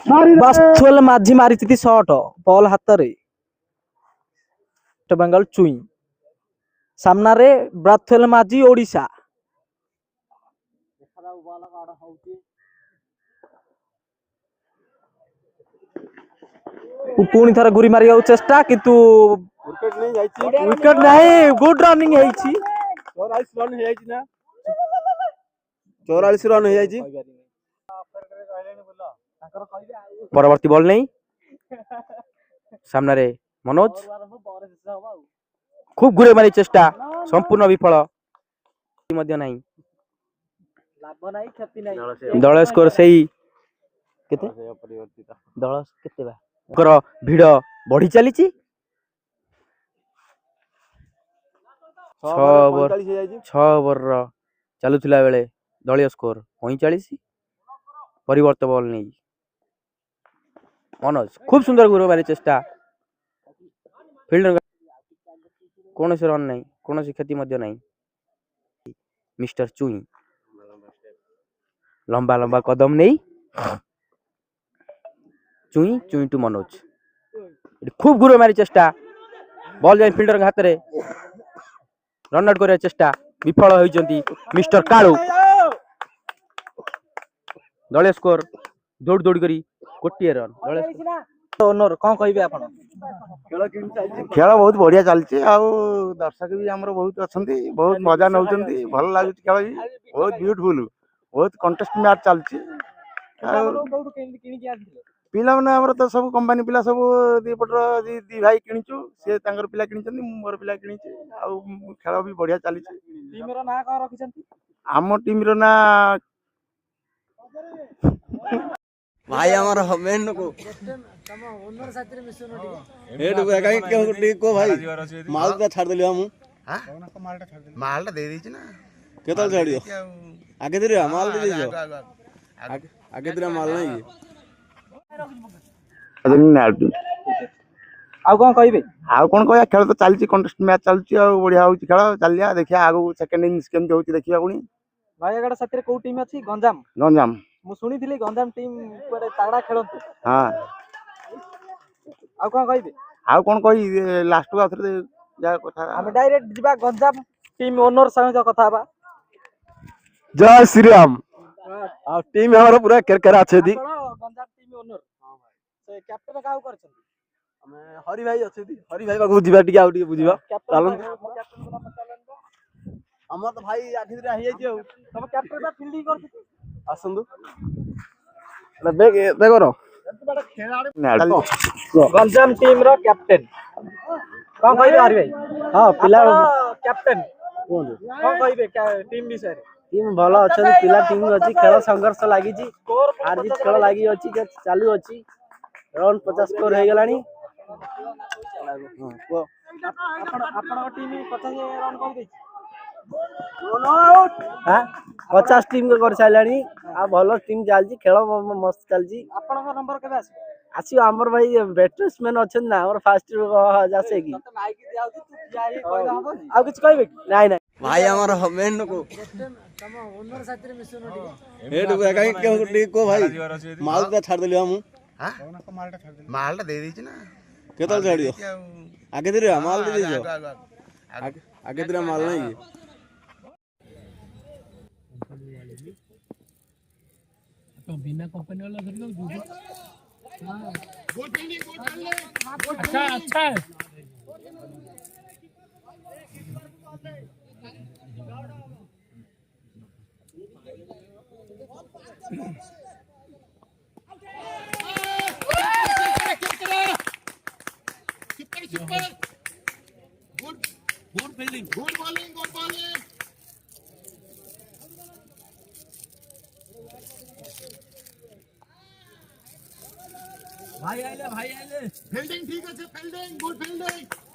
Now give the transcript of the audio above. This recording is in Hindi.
बास्तुल माझी मारी शॉट बॉल हाथ रे बेंगल चुई सामना रे ब्राथुएल माझी ओडिशा पुणी थर गुरी मारिया चेष्टा किंतु विकेट नहीं गुड रनिंग है 44 रन हो परवर्ती बॉल नहीं सामना रे मनोज खूब गुरे मारी चेष्टा संपूर्ण विफल नहीं दल स्कोर से दल के भिड़ बढ़ी चली 6 ओवर चलुला बेले दलीय स्कोर 45 परिवर्तन बॉल नहीं मनोज खूब सुंदर गुरु मारी चेष्टा फील्डर कौन से रन नहीं कौन सी क्षति मध्य नहीं मिस्टर चुई लंबा लंबा कदम नहीं चुई चुई टू मनोज खूब गुरु मारी चेष्टा बॉल जाए फील्डर के हाथ में रन आउट कर चेष्टा विफल होइचंती मिस्टर कालू दलीय स्कोर दौड़ दौड़ करी गोटे रन ओनर कौन कहे आप खेल बहुत बढ़िया चलती दर्शक भी आमर बहुत अच्छा बहुत मजा नौ भल लगुच खेल भी बहुत ब्यूटीफुल बहुत कंटेस्ट मैच चलती पिला मैंने तो सब कंपानी पिला सब दीपटर दी भाई किणीचु सी पिला कि मोर पिला कि खेल भी बढ़िया चली आम टीम ना भाई हमारा मेन को भाई माल छाड़ देली हम मालटा दे दी ना केतल छाड़ियो आगे दे माल दे दियो आगे दे माल नहीं आउ कौन कहे आउ कौन कह खेल तो चलती कंटेस्ट मैच चलती बढ़िया हो खेल चलिया देखिया आगु सेकंड इनिंग्स केमती होची देखिया पुनी भाई एगडा साथी को टीम अछि गंजाम गंजाम मु सुनिथिली गंजाम टीम पर तागड़ा खेलंतु हां आउ कौन कहे आउ कौन कही लास्ट को आथरे जा कथा हम डायरेक्ट जिबा गंजाम टीम ओनर संग कथा बा जय श्री राम आ टीम हमर पूरा केरकेरा अछि दी गंजाम टीम ओनर हां भाई से कैप्टन काउ करछन हमें हरि भाई अछि दी हरि भाई बाकू जिबा टिके आउ टिके बुझिबा चलन हमर तो भाई आखि रे आही जाई तब कैप्टन बा फील्डिंग करथि आसंदु बेग बेगरो गंजाम टीम रो कैप्टन कौन कहिबे हरि भाई हां पिला कैप्टन कौन कहिबे टीम विषय टीम भलो अछि पिला टीम अछि खेल संघर्ष लागि छी हार जीत खेल लागि अछि चालू अछि रन 50 स्कोर हे गलानी आपण टीम 50 रन कर दै हां 50 टीम कर साइलानी आ भलो टीम चलजी खेल मस्त चलजी आपण का नंबर केबे आसी आसी हमर भाई बैट्समैन अछन ना हमर फास्ट जासे की माइक दिया तू जाई कहला हबो आ कुछ कहबे नहीं नहीं भाई हमर मेन को तम ओनर साथी मिशन हेड काई के को भाई माल का छाड़ देली हम हां मालटा छाड़ देली मालटा दे दी छी ना केतल छाड़ियो आगे दे माल दे दियो आगे दे माल नहीं तो बिना कंपनी वाला धर लो गोल फील्डिंग अच्छा अच्छा super good fielding good bowling भाई आइले फील्डिंग ठीक है फील्डिंग गुड फील्डिंग